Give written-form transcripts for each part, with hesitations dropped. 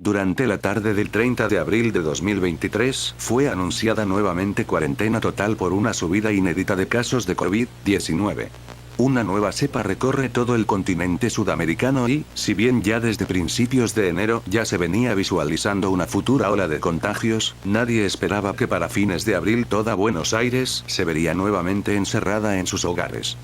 Durante la tarde del 30 de abril de 2023, fue anunciada nuevamente cuarentena total por una subida inédita de casos de COVID-19. Una nueva cepa recorre todo el continente sudamericano y, si bien ya desde principios de enero ya se venía visualizando una futura ola de contagios, nadie esperaba que para fines de abril toda Buenos Aires se vería nuevamente encerrada en sus hogares.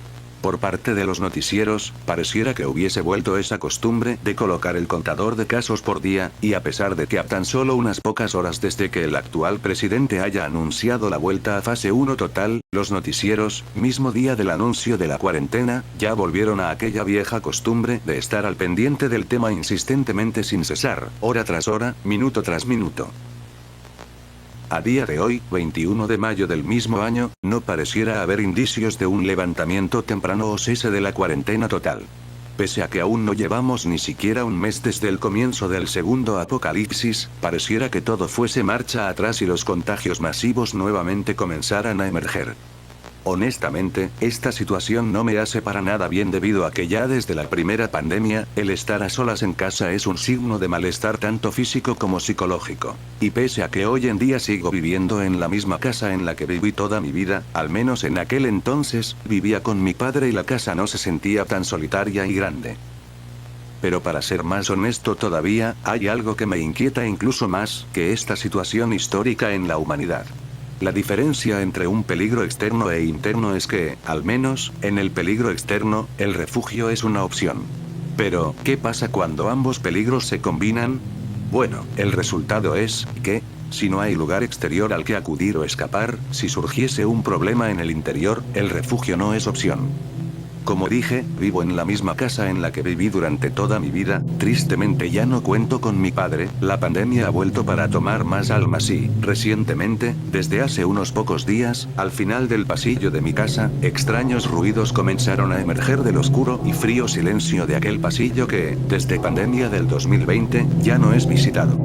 Por parte de los noticieros, pareciera que hubiese vuelto esa costumbre de colocar el contador de casos por día, y a pesar de que a tan solo unas pocas horas desde que el actual presidente haya anunciado la vuelta a fase 1 total, los noticieros, mismo día del anuncio de la cuarentena, ya volvieron a aquella vieja costumbre de estar al pendiente del tema insistentemente sin cesar, hora tras hora, minuto tras minuto. A día de hoy, 21 de mayo del mismo año, no pareciera haber indicios de un levantamiento temprano o cese de la cuarentena total. Pese a que aún no llevamos ni siquiera un mes desde el comienzo del segundo apocalipsis, pareciera que todo fuese marcha atrás y los contagios masivos nuevamente comenzaran a emerger. Honestamente, esta situación no me hace para nada bien debido a que ya desde la primera pandemia, el estar a solas en casa es un signo de malestar tanto físico como psicológico. Y pese a que hoy en día sigo viviendo en la misma casa en la que viví toda mi vida, al menos en aquel entonces, vivía con mi padre y la casa no se sentía tan solitaria y grande. Pero para ser más honesto todavía, hay algo que me inquieta incluso más que esta situación histórica en la humanidad. La diferencia entre un peligro externo e interno es que, al menos, en el peligro externo, el refugio es una opción. Pero, ¿qué pasa cuando ambos peligros se combinan? Bueno, el resultado es que, si no hay lugar exterior al que acudir o escapar, si surgiese un problema en el interior, el refugio no es opción. Como dije, vivo en la misma casa en la que viví durante toda mi vida, tristemente ya no cuento con mi padre, la pandemia ha vuelto para tomar más almas y, recientemente, desde hace unos pocos días, al final del pasillo de mi casa, extraños ruidos comenzaron a emerger del oscuro y frío silencio de aquel pasillo que, desde pandemia del 2020, ya no es visitado.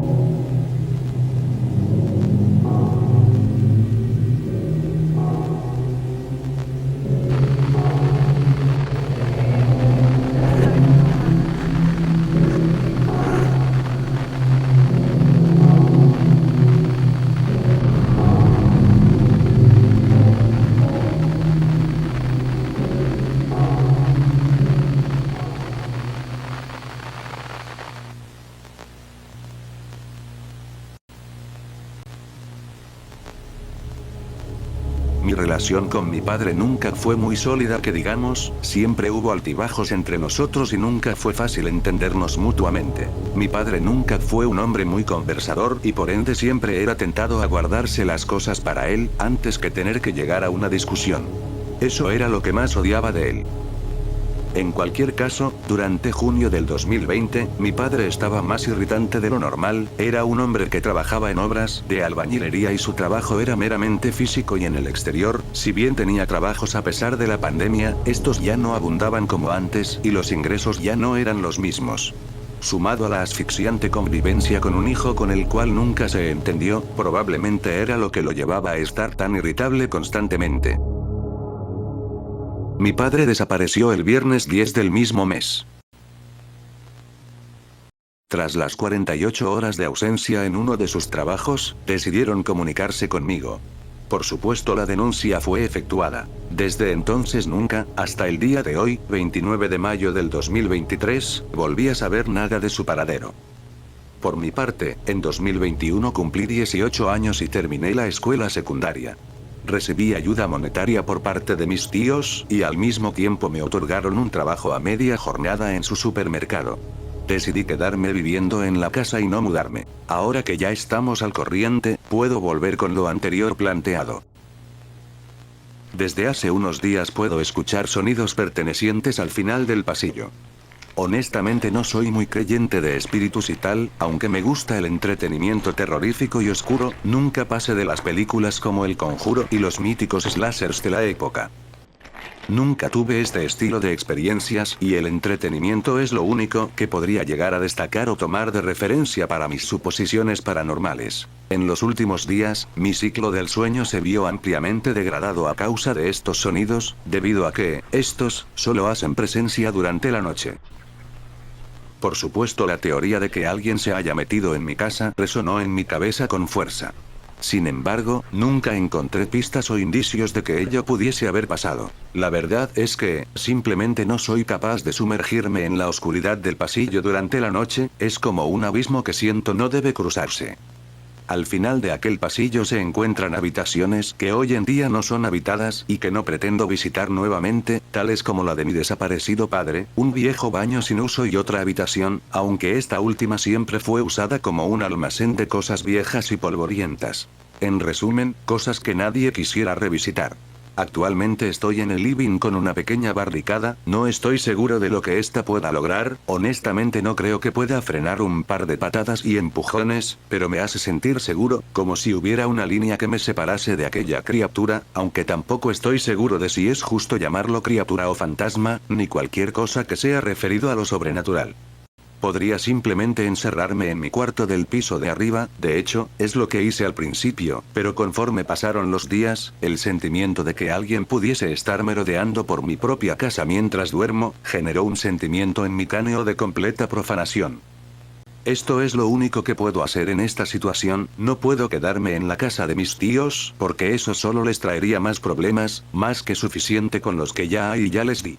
Mi relación con mi padre nunca fue muy sólida que digamos, siempre hubo altibajos entre nosotros y nunca fue fácil entendernos mutuamente. Mi padre nunca fue un hombre muy conversador y por ende siempre era tentado a guardarse las cosas para él, antes que tener que llegar a una discusión. Eso era lo que más odiaba de él. En cualquier caso, durante junio del 2020, mi padre estaba más irritante de lo normal, era un hombre que trabajaba en obras de albañilería y su trabajo era meramente físico y en el exterior, si bien tenía trabajos a pesar de la pandemia, estos ya no abundaban como antes y los ingresos ya no eran los mismos. Sumado a la asfixiante convivencia con un hijo con el cual nunca se entendió, probablemente era lo que lo llevaba a estar tan irritable constantemente. Mi padre desapareció el viernes 10 del mismo mes. Tras las 48 horas de ausencia en uno de sus trabajos, decidieron comunicarse conmigo. Por supuesto la denuncia fue efectuada. Desde entonces nunca, hasta el día de hoy, 29 de mayo del 2023, volví a saber nada de su paradero. Por mi parte, en 2021 cumplí 18 años y terminé la escuela secundaria. Recibí ayuda monetaria por parte de mis tíos, y al mismo tiempo me otorgaron un trabajo a media jornada en su supermercado. Decidí quedarme viviendo en la casa y no mudarme. Ahora que ya estamos al corriente, puedo volver con lo anterior planteado. Desde hace unos días puedo escuchar sonidos pertenecientes al final del pasillo. Honestamente no soy muy creyente de espíritus y tal, aunque me gusta el entretenimiento terrorífico y oscuro, nunca pasé de las películas como El Conjuro y los míticos slashers de la época. Nunca tuve este estilo de experiencias y el entretenimiento es lo único que podría llegar a destacar o tomar de referencia para mis suposiciones paranormales. En los últimos días, mi ciclo del sueño se vio ampliamente degradado a causa de estos sonidos, debido a que, estos, solo hacen presencia durante la noche. Por supuesto, la teoría de que alguien se haya metido en mi casa resonó en mi cabeza con fuerza. Sin embargo, nunca encontré pistas o indicios de que ello pudiese haber pasado. La verdad es que, simplemente no soy capaz de sumergirme en la oscuridad del pasillo durante la noche, es como un abismo que siento no debe cruzarse. Al final de aquel pasillo se encuentran habitaciones que hoy en día no son habitadas y que no pretendo visitar nuevamente, tales como la de mi desaparecido padre, un viejo baño sin uso y otra habitación, aunque esta última siempre fue usada como un almacén de cosas viejas y polvorientas. En resumen, cosas que nadie quisiera revisitar. Actualmente estoy en el living con una pequeña barricada, no estoy seguro de lo que esta pueda lograr, honestamente no creo que pueda frenar un par de patadas y empujones, pero me hace sentir seguro, como si hubiera una línea que me separase de aquella criatura, aunque tampoco estoy seguro de si es justo llamarlo criatura o fantasma, ni cualquier cosa que sea referido a lo sobrenatural. Podría simplemente encerrarme en mi cuarto del piso de arriba, de hecho, es lo que hice al principio, pero conforme pasaron los días, el sentimiento de que alguien pudiese estar merodeando por mi propia casa mientras duermo, generó un sentimiento en mi cráneo de completa profanación. Esto es lo único que puedo hacer en esta situación, no puedo quedarme en la casa de mis tíos, porque eso solo les traería más problemas, más que suficiente con los que ya hay y ya les di.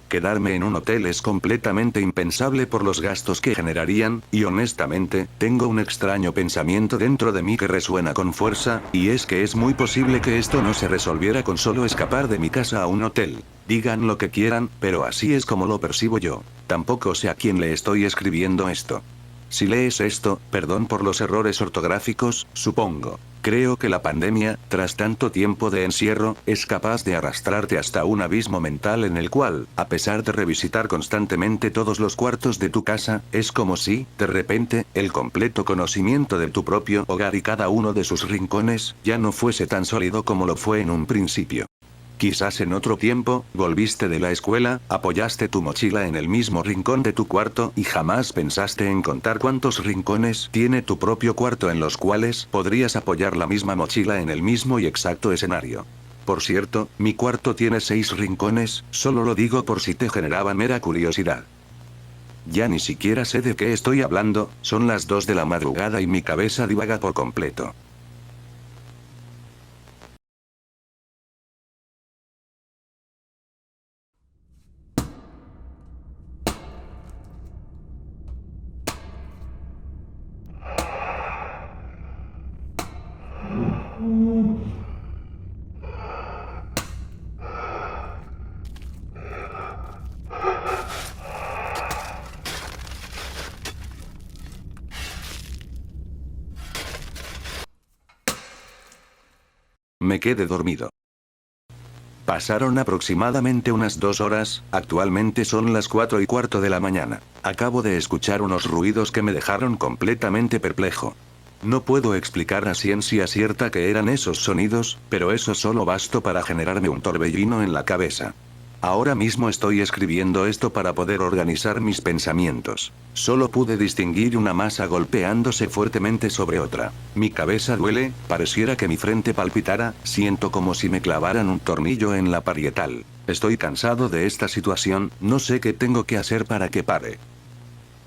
Quedarme en un hotel es completamente impensable por los gastos que generarían, y honestamente, tengo un extraño pensamiento dentro de mí que resuena con fuerza, y es que es muy posible que esto no se resolviera con solo escapar de mi casa a un hotel. Digan lo que quieran, pero así es como lo percibo yo. Tampoco sé a quién le estoy escribiendo esto. Si lees esto, perdón por los errores ortográficos, supongo. Creo que la pandemia, tras tanto tiempo de encierro, es capaz de arrastrarte hasta un abismo mental en el cual, a pesar de revisitar constantemente todos los cuartos de tu casa, es como si, de repente, el completo conocimiento de tu propio hogar y cada uno de sus rincones, ya no fuese tan sólido como lo fue en un principio. Quizás en otro tiempo, volviste de la escuela, apoyaste tu mochila en el mismo rincón de tu cuarto y jamás pensaste en contar cuántos rincones tiene tu propio cuarto en los cuales podrías apoyar la misma mochila en el mismo y exacto escenario. Por cierto, mi cuarto tiene 6 rincones, solo lo digo por si te generaba mera curiosidad. Ya ni siquiera sé de qué estoy hablando, son las 2 de la madrugada y mi cabeza divaga por completo. Me quedé dormido. Pasaron aproximadamente unas 2 horas, actualmente son las 4:15 de la mañana. Acabo de escuchar unos ruidos que me dejaron completamente perplejo. No puedo explicar a ciencia cierta qué eran esos sonidos, pero eso solo bastó para generarme un torbellino en la cabeza. Ahora mismo estoy escribiendo esto para poder organizar mis pensamientos. Solo pude distinguir una masa golpeándose fuertemente sobre otra. Mi cabeza duele, pareciera que mi frente palpitara, siento como si me clavaran un tornillo en la parietal. Estoy cansado de esta situación, no sé qué tengo que hacer para que pare.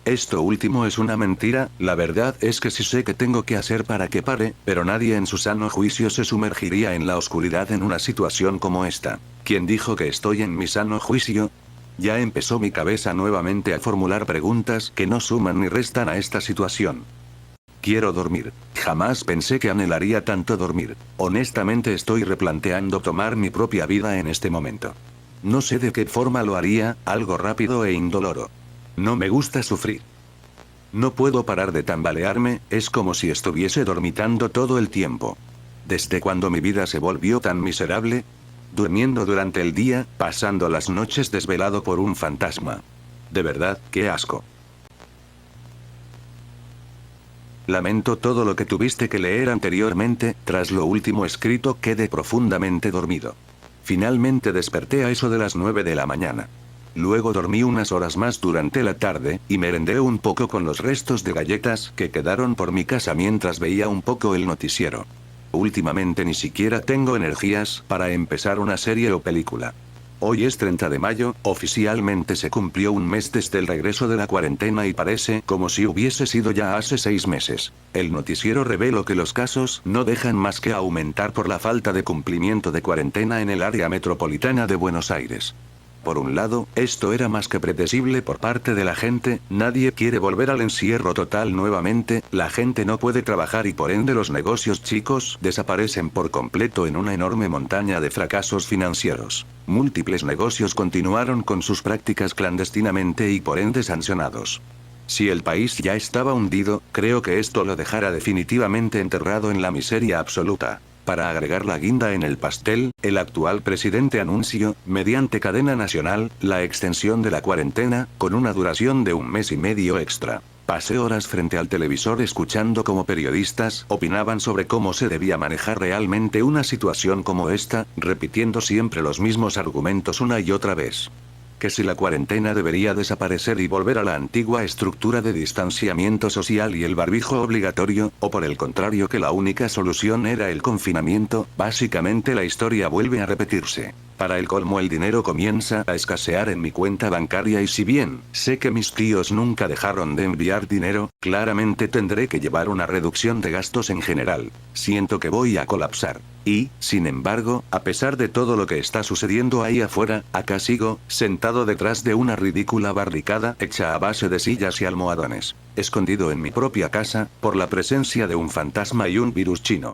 Esto último es una mentira, la verdad es que sí sé qué tengo que hacer para que pare, pero nadie en su sano juicio se sumergiría en la oscuridad en una situación como esta. ¿Quién dijo que estoy en mi sano juicio? Ya empezó mi cabeza nuevamente a formular preguntas que no suman ni restan a esta situación. Quiero dormir. Jamás pensé que anhelaría tanto dormir. Honestamente estoy replanteando tomar mi propia vida en este momento. No sé de qué forma lo haría, algo rápido e indoloro. No me gusta sufrir. No puedo parar de tambalearme, es como si estuviese dormitando todo el tiempo. ¿Desde cuando mi vida se volvió tan miserable? Durmiendo durante el día, pasando las noches desvelado por un fantasma. De verdad, qué asco. Lamento todo lo que tuviste que leer anteriormente, tras lo último escrito quedé profundamente dormido. Finalmente desperté a eso de las 9 de la mañana. Luego dormí unas horas más durante la tarde, y merendé un poco con los restos de galletas que quedaron por mi casa mientras veía un poco el noticiero. Últimamente ni siquiera tengo energías para empezar una serie o película. Hoy es 30 de mayo, oficialmente se cumplió un mes desde el regreso de la cuarentena y parece como si hubiese sido ya hace 6 meses. El noticiero reveló que los casos no dejan más que aumentar por la falta de cumplimiento de cuarentena en el área metropolitana de Buenos Aires. Por un lado, esto era más que predecible por parte de la gente, nadie quiere volver al encierro total nuevamente, la gente no puede trabajar y por ende los negocios chicos desaparecen por completo en una enorme montaña de fracasos financieros. Múltiples negocios continuaron con sus prácticas clandestinamente y por ende sancionados. Si el país ya estaba hundido, creo que esto lo dejará definitivamente enterrado en la miseria absoluta. Para agregar la guinda en el pastel, el actual presidente anunció, mediante cadena nacional, la extensión de la cuarentena, con una duración de 1 mes y medio extra. Pasé horas frente al televisor escuchando cómo periodistas opinaban sobre cómo se debía manejar realmente una situación como esta, repitiendo siempre los mismos argumentos una y otra vez. Que si la cuarentena debería desaparecer y volver a la antigua estructura de distanciamiento social y el barbijo obligatorio, o por el contrario que la única solución era el confinamiento, básicamente la historia vuelve a repetirse. Para el colmo el dinero comienza a escasear en mi cuenta bancaria y si bien sé que mis tíos nunca dejaron de enviar dinero, claramente tendré que llevar una reducción de gastos en general. Siento que voy a colapsar. Y, sin embargo, a pesar de todo lo que está sucediendo ahí afuera, acá sigo, sentado detrás de una ridícula barricada hecha a base de sillas y almohadones, escondido en mi propia casa, por la presencia de un fantasma y un virus chino.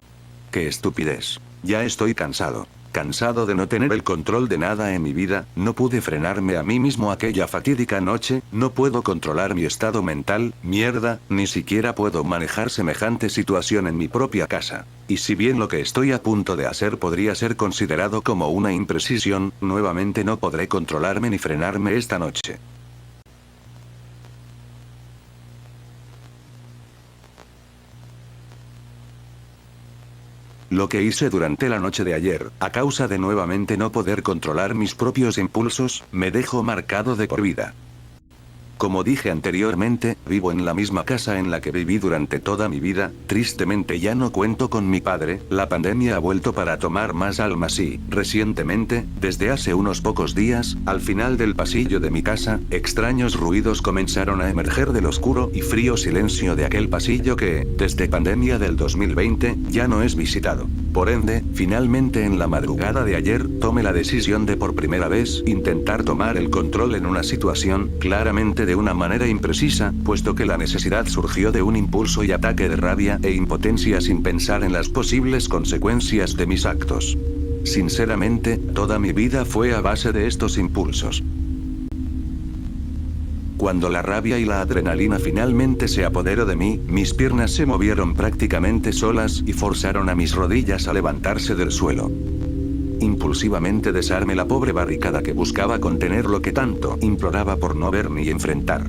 ¡Qué estupidez! Ya estoy cansado. Cansado de no tener el control de nada en mi vida, no pude frenarme a mí mismo aquella fatídica noche, no puedo controlar mi estado mental, mierda, ni siquiera puedo manejar semejante situación en mi propia casa. Y si bien lo que estoy a punto de hacer podría ser considerado como una imprecisión, nuevamente no podré controlarme ni frenarme esta noche. Lo que hice durante la noche de ayer, a causa de nuevamente no poder controlar mis propios impulsos, me dejó marcado de por vida. Como dije anteriormente, vivo en la misma casa en la que viví durante toda mi vida, tristemente ya no cuento con mi padre, la pandemia ha vuelto para tomar más almas y, recientemente, desde hace unos pocos días, al final del pasillo de mi casa, extraños ruidos comenzaron a emerger del oscuro y frío silencio de aquel pasillo que, desde pandemia del 2020, ya no es visitado. Por ende, finalmente en la madrugada de ayer, tomé la decisión de por primera vez, intentar tomar el control en una situación, claramente de una manera imprecisa, puesto que la necesidad surgió de un impulso y ataque de rabia e impotencia sin pensar en las posibles consecuencias de mis actos. Sinceramente, toda mi vida fue a base de estos impulsos. Cuando la rabia y la adrenalina finalmente se apoderó de mí, mis piernas se movieron prácticamente solas y forzaron a mis rodillas a levantarse del suelo. Impulsivamente desarmé la pobre barricada que buscaba contener lo que tanto imploraba por no ver ni enfrentar.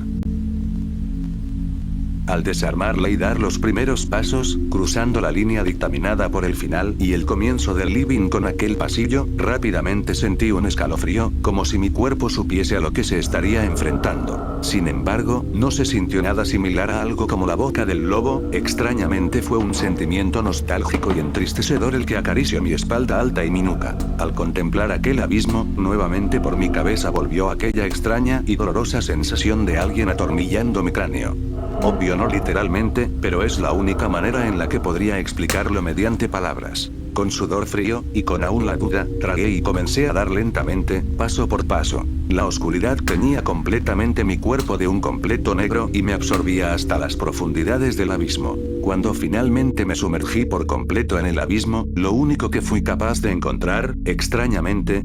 Al desarmarla y dar los primeros pasos, cruzando la línea dictaminada por el final y el comienzo del living con aquel pasillo, rápidamente sentí un escalofrío, como si mi cuerpo supiese a lo que se estaría enfrentando. Sin embargo, no se sintió nada similar a algo como la boca del lobo, extrañamente fue un sentimiento nostálgico y entristecedor el que acarició mi espalda alta y mi nuca. Al contemplar aquel abismo, nuevamente por mi cabeza volvió aquella extraña y dolorosa sensación de alguien atornillando mi cráneo. Obvio no literalmente, pero es la única manera en la que podría explicarlo mediante palabras. Con sudor frío, y con aún la duda, tragué y comencé a dar lentamente, paso por paso. La oscuridad teñía completamente mi cuerpo de un completo negro y me absorbía hasta las profundidades del abismo. Cuando finalmente me sumergí por completo en el abismo, lo único que fui capaz de encontrar, extrañamente,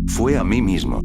fue a mí mismo.